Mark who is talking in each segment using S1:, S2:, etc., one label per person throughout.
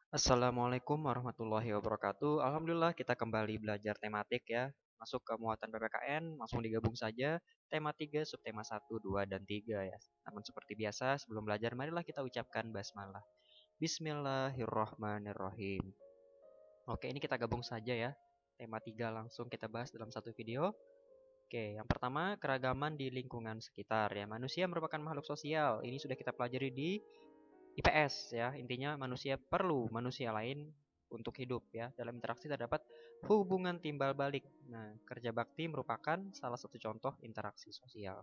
S1: Assalamualaikum warahmatullahi wabarakatuh. Alhamdulillah kita kembali belajar tematik ya. Masuk ke muatan PPKN, langsung digabung saja tema 3, subtema 1, 2, dan 3 ya. Namun seperti biasa, sebelum belajar marilah kita ucapkan basmalah. Bismillahirrahmanirrahim. Oke, ini kita gabung saja ya. Tema 3 langsung kita bahas dalam satu video. Oke, yang pertama keragaman di lingkungan sekitar ya. Manusia merupakan makhluk sosial. Ini sudah kita pelajari di IPS ya. Intinya manusia perlu manusia lain untuk hidup ya. Dalam interaksi terdapat hubungan timbal balik. Nah, kerja bakti merupakan salah satu contoh interaksi sosial.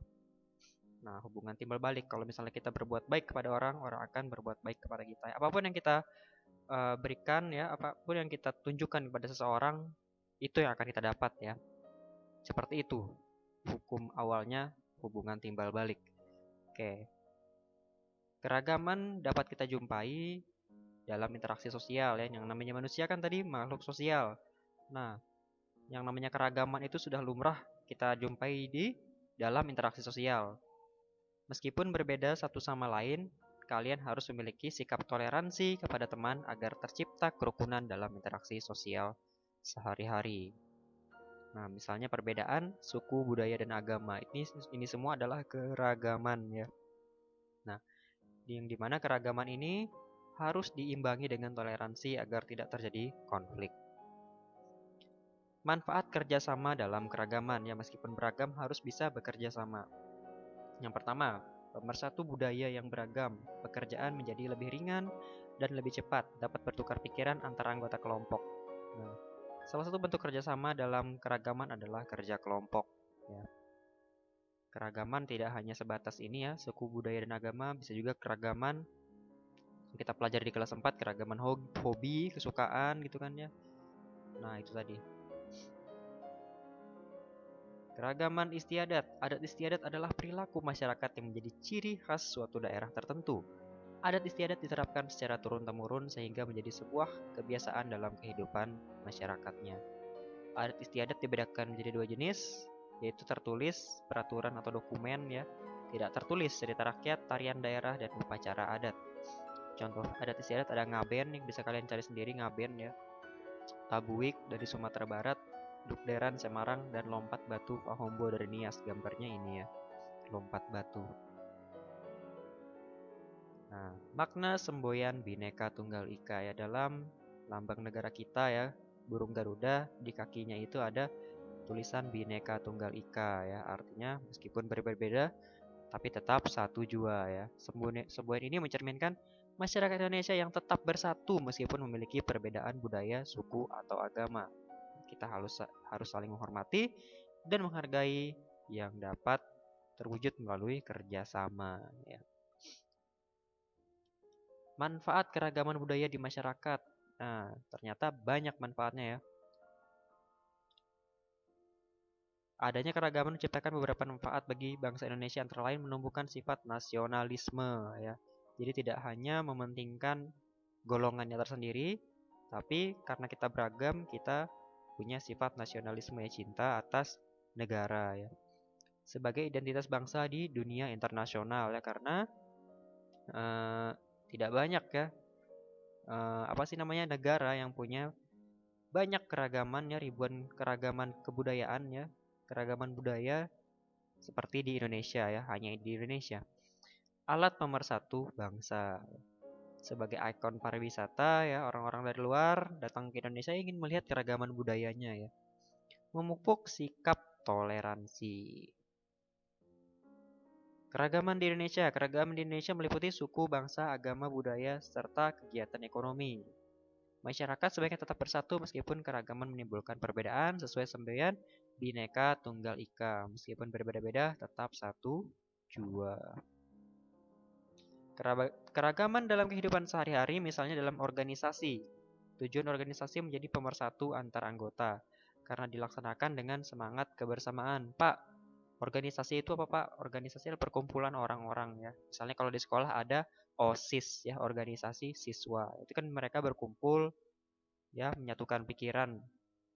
S1: Nah, hubungan timbal balik. Kalau misalnya kita berbuat baik kepada orang, orang akan berbuat baik kepada kita. Apapun yang kita berikan ya, apapun yang kita tunjukkan kepada seseorang, itu yang akan kita dapat ya. Seperti itu. Hukum awalnya hubungan timbal balik. Oke. Keragaman dapat kita jumpai dalam interaksi sosial ya. Yang namanya manusia kan tadi makhluk sosial. Nah, yang namanya keragaman itu sudah lumrah kita jumpai di dalam interaksi sosial. Meskipun berbeda satu sama lain, kalian harus memiliki sikap toleransi kepada teman agar tercipta kerukunan dalam interaksi sosial sehari-hari. Nah, misalnya perbedaan suku, budaya, dan agama. Ini semua adalah keragaman ya. Nah, yang dimana keragaman ini harus diimbangi dengan toleransi agar tidak terjadi konflik. Manfaat kerjasama dalam keragaman ya, meskipun beragam harus bisa bekerja sama. Yang pertama, pemersatu budaya yang beragam, pekerjaan menjadi lebih ringan dan lebih cepat, dapat bertukar pikiran antara anggota kelompok. Nah, salah satu bentuk kerjasama dalam keragaman adalah kerja kelompok. Ya. Keragaman tidak hanya sebatas ini ya, suku, budaya, dan agama, bisa juga keragaman kita pelajari di kelas 4, keragaman hobi, kesukaan gitu kan ya. Nah, itu tadi. Keragaman istiadat. Adat istiadat adalah perilaku masyarakat yang menjadi ciri khas suatu daerah tertentu. Adat istiadat diterapkan secara turun-temurun sehingga menjadi sebuah kebiasaan dalam kehidupan masyarakatnya. Adat istiadat dibedakan menjadi dua jenis, yaitu tertulis, peraturan atau dokumen ya. Tidak tertulis, cerita rakyat, tarian daerah, dan upacara adat. Contoh adat istiadat ada ngaben yang bisa kalian cari sendiri, ngaben ya. Tabuik dari Sumatera Barat, Dukderan Semarang, dan lompat batu Pahombo dari Nias. Gambarnya ini ya, lompat batu. Nah, makna semboyan Bhinneka Tunggal Ika ya, dalam lambang negara kita ya, burung Garuda, di kakinya itu ada tulisan Bhinneka Tunggal Ika ya. Artinya meskipun berbeda-beda tapi tetap satu jua ya. Semboyan ini mencerminkan masyarakat Indonesia yang tetap bersatu meskipun memiliki perbedaan budaya, suku, atau agama. Kita harus saling menghormati dan menghargai yang dapat terwujud melalui kerjasama ya. Manfaat keragaman budaya di masyarakat. Nah, ternyata banyak manfaatnya ya. Adanya keragaman menciptakan beberapa manfaat bagi bangsa Indonesia, antara lain menumbuhkan sifat nasionalisme ya. Jadi tidak hanya mementingkan golongannya tersendiri, tapi karena kita beragam, kita punya sifat nasionalisme ya, cinta atas negara ya. Sebagai identitas bangsa di dunia internasional ya, karena eh, tidak banyak ya negara yang punya banyak keragaman ya, ribuan keragaman kebudayaan ya, keragaman budaya seperti di Indonesia ya, hanya di Indonesia. Alat pemersatu bangsa. Sebagai ikon pariwisata ya, orang-orang dari luar datang ke Indonesia ingin melihat keragaman budayanya ya. Memupuk sikap toleransi. Keragaman di Indonesia. Keragaman di Indonesia meliputi suku, bangsa, agama, budaya, serta kegiatan ekonomi. Masyarakat sebaiknya tetap bersatu meskipun keragaman menimbulkan perbedaan sesuai semboyan Bhinneka Tunggal Ika. Meskipun berbeda-beda, tetap satu jua. Keragaman dalam kehidupan sehari-hari, misalnya dalam organisasi. Tujuan organisasi menjadi pemersatu antar anggota karena dilaksanakan dengan semangat kebersamaan. Pak, organisasi itu apa Pak? Organisasi adalah perkumpulan orang-orang ya. Misalnya kalau di sekolah ada OSIS ya, organisasi siswa. Itu kan mereka berkumpul ya, menyatukan pikiran,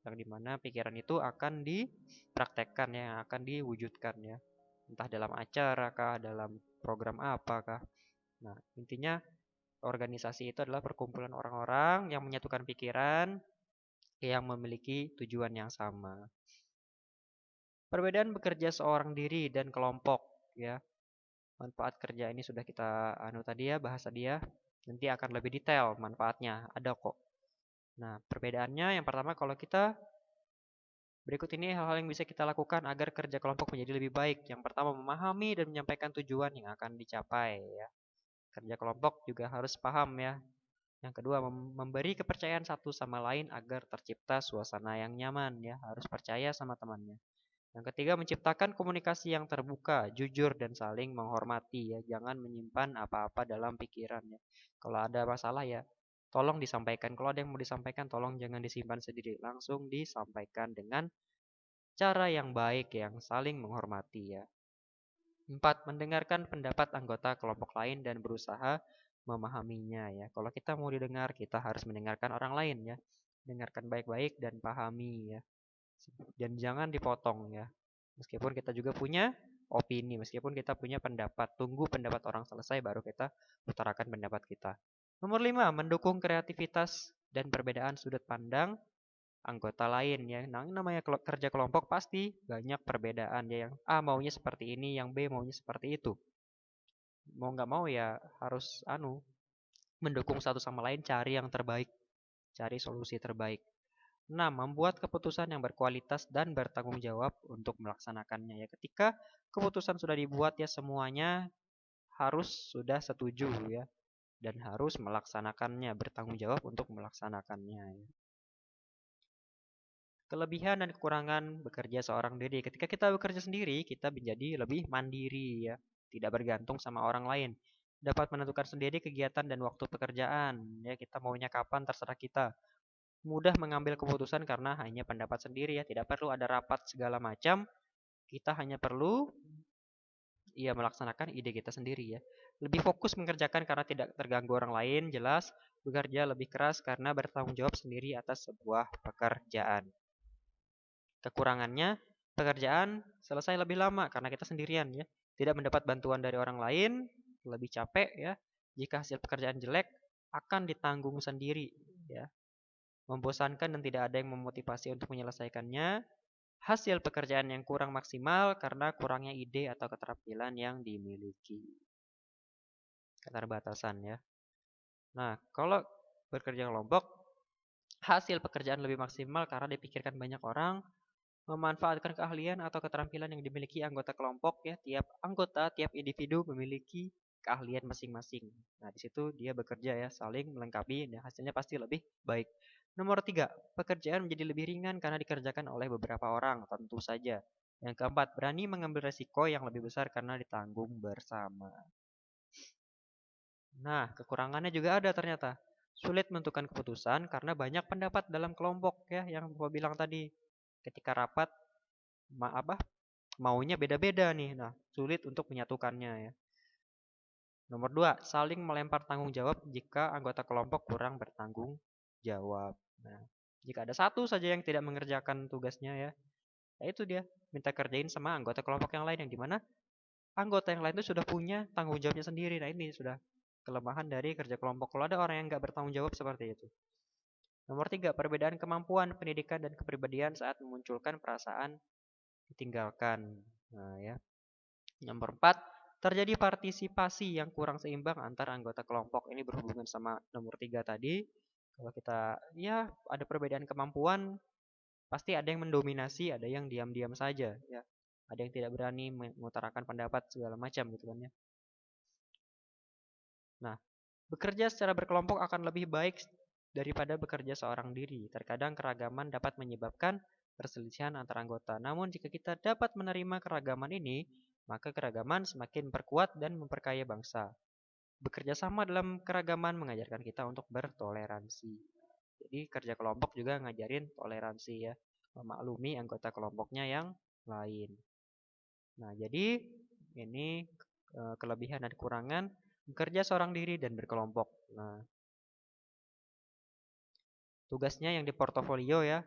S1: yang dimana pikiran itu akan dipraktekkan ya, akan diwujudkan ya, entah dalam acara kah, dalam program apakah. Nah, intinya organisasi itu adalah perkumpulan orang-orang yang menyatukan pikiran, yang memiliki tujuan yang sama. Perbedaan bekerja seorang diri dan kelompok, ya. Manfaat kerja ini sudah kita tadi ya, bahas tadi ya. Nanti akan lebih detail manfaatnya, ada kok. Nah, perbedaannya yang pertama kalau kita berikut ini hal-hal yang bisa kita lakukan agar kerja kelompok menjadi lebih baik. Yang pertama, memahami dan menyampaikan tujuan yang akan dicapai ya. Kerja kelompok juga harus paham ya. Yang kedua, memberi kepercayaan satu sama lain agar tercipta suasana yang nyaman ya. Harus percaya sama temannya. Yang ketiga, menciptakan komunikasi yang terbuka, jujur, dan saling menghormati ya. Jangan menyimpan apa-apa dalam pikiran ya. Kalau ada masalah ya, tolong disampaikan. Kalau ada yang mau disampaikan, tolong jangan disimpan sendiri. Langsung disampaikan dengan cara yang baik, yang saling menghormati ya. 4. Mendengarkan pendapat anggota kelompok lain dan berusaha memahaminya ya. Kalau kita mau didengar, kita harus mendengarkan orang lain ya. Dengarkan baik-baik dan pahami ya. Dan jangan dipotong ya. Meskipun kita juga punya opini, meskipun kita punya pendapat, tunggu pendapat orang selesai baru kita utarakan pendapat kita. Nomor 5, mendukung kreativitas dan perbedaan sudut pandang anggota lain ya. Nah, namanya kerja kelompok pasti banyak perbedaan ya. Yang A maunya seperti ini, yang B maunya seperti itu. Mau nggak mau ya harus mendukung satu sama lain, cari yang terbaik, cari solusi terbaik. 6. Membuat keputusan yang berkualitas dan bertanggung jawab untuk melaksanakannya ya. Ketika keputusan sudah dibuat ya semuanya harus sudah setuju ya dan harus melaksanakannya, bertanggung jawab untuk melaksanakannya ya. Kelebihan dan kekurangan bekerja seorang diri. Ketika kita bekerja sendiri, kita menjadi lebih mandiri ya, tidak bergantung sama orang lain. Dapat menentukan sendiri kegiatan dan waktu pekerjaan ya, kita maunya kapan terserah kita. Mudah mengambil keputusan karena hanya pendapat sendiri ya, tidak perlu ada rapat segala macam. Kita hanya perlu melaksanakan ide kita sendiri ya. Lebih fokus mengerjakan karena tidak terganggu orang lain, jelas. Bekerja lebih keras karena bertanggung jawab sendiri atas sebuah pekerjaan. Kekurangannya, pekerjaan selesai lebih lama karena kita sendirian ya. Tidak mendapat bantuan dari orang lain, lebih capek ya. Jika hasil pekerjaan jelek, akan ditanggung sendiri ya. Membosankan dan tidak ada yang memotivasi untuk menyelesaikannya. Hasil pekerjaan yang kurang maksimal karena kurangnya ide atau keterampilan yang dimiliki. Keterbatasan ya. Nah, kalau bekerja kelompok, hasil pekerjaan lebih maksimal karena dipikirkan banyak orang, memanfaatkan keahlian atau keterampilan yang dimiliki anggota kelompok ya. Tiap individu memiliki keahlian masing-masing. Nah, di situ dia bekerja ya, saling melengkapi dan hasilnya pasti lebih baik. Nomor 3, pekerjaan menjadi lebih ringan karena dikerjakan oleh beberapa orang, tentu saja. Yang keempat, berani mengambil resiko yang lebih besar karena ditanggung bersama. Nah, kekurangannya juga ada ternyata. Sulit menentukan keputusan karena banyak pendapat dalam kelompok ya, yang gua bilang tadi. Ketika rapat maunya beda-beda nih. Nah, sulit untuk menyatukannya ya. Nomor 2, saling melempar tanggung jawab jika anggota kelompok kurang bertanggung jawab. Nah, jika ada satu saja yang tidak mengerjakan tugasnya ya itu dia minta kerjain sama anggota kelompok yang lain, yang dimana anggota yang lain itu sudah punya tanggung jawabnya sendiri. Nah, ini sudah kelemahan dari kerja kelompok kalau ada orang yang nggak bertanggung jawab seperti itu. Nomor 3, perbedaan kemampuan, pendidikan, dan kepribadian saat memunculkan perasaan ditinggalkan. Nah, ya. Nomor 4, terjadi partisipasi yang kurang seimbang antar anggota kelompok. Ini berhubungan sama nomor 3 tadi. Kalau kita ada perbedaan kemampuan, pasti ada yang mendominasi, ada yang diam-diam saja ya. Ada yang tidak berani mengutarakan pendapat segala macam gitu kan ya. Nah, bekerja secara berkelompok akan lebih baik daripada bekerja seorang diri. Terkadang keragaman dapat menyebabkan perselisihan antar anggota. Namun jika kita dapat menerima keragaman ini, maka keragaman semakin memperkuat dan memperkaya bangsa. Bekerja sama dalam keragaman mengajarkan kita untuk bertoleransi. Jadi kerja kelompok juga ngajarin toleransi ya, memaklumi anggota kelompoknya yang lain. Nah, jadi ini kelebihan dan kekurangan bekerja seorang diri dan berkelompok. Nah, tugasnya yang di portofolio ya,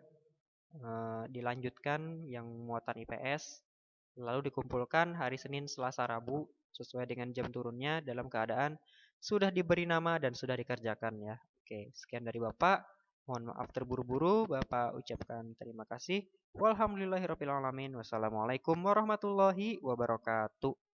S1: dilanjutkan yang muatan IPS, lalu dikumpulkan hari Senin, Selasa, Rabu sesuai dengan jam turunnya dalam keadaan sudah diberi nama dan sudah dikerjakan ya. Oke, sekian dari Bapak. Mohon maaf terburu-buru. Bapak ucapkan terima kasih. Walhamdulillahirabbil alamin. Wassalamualaikum warahmatullahi wabarakatuh.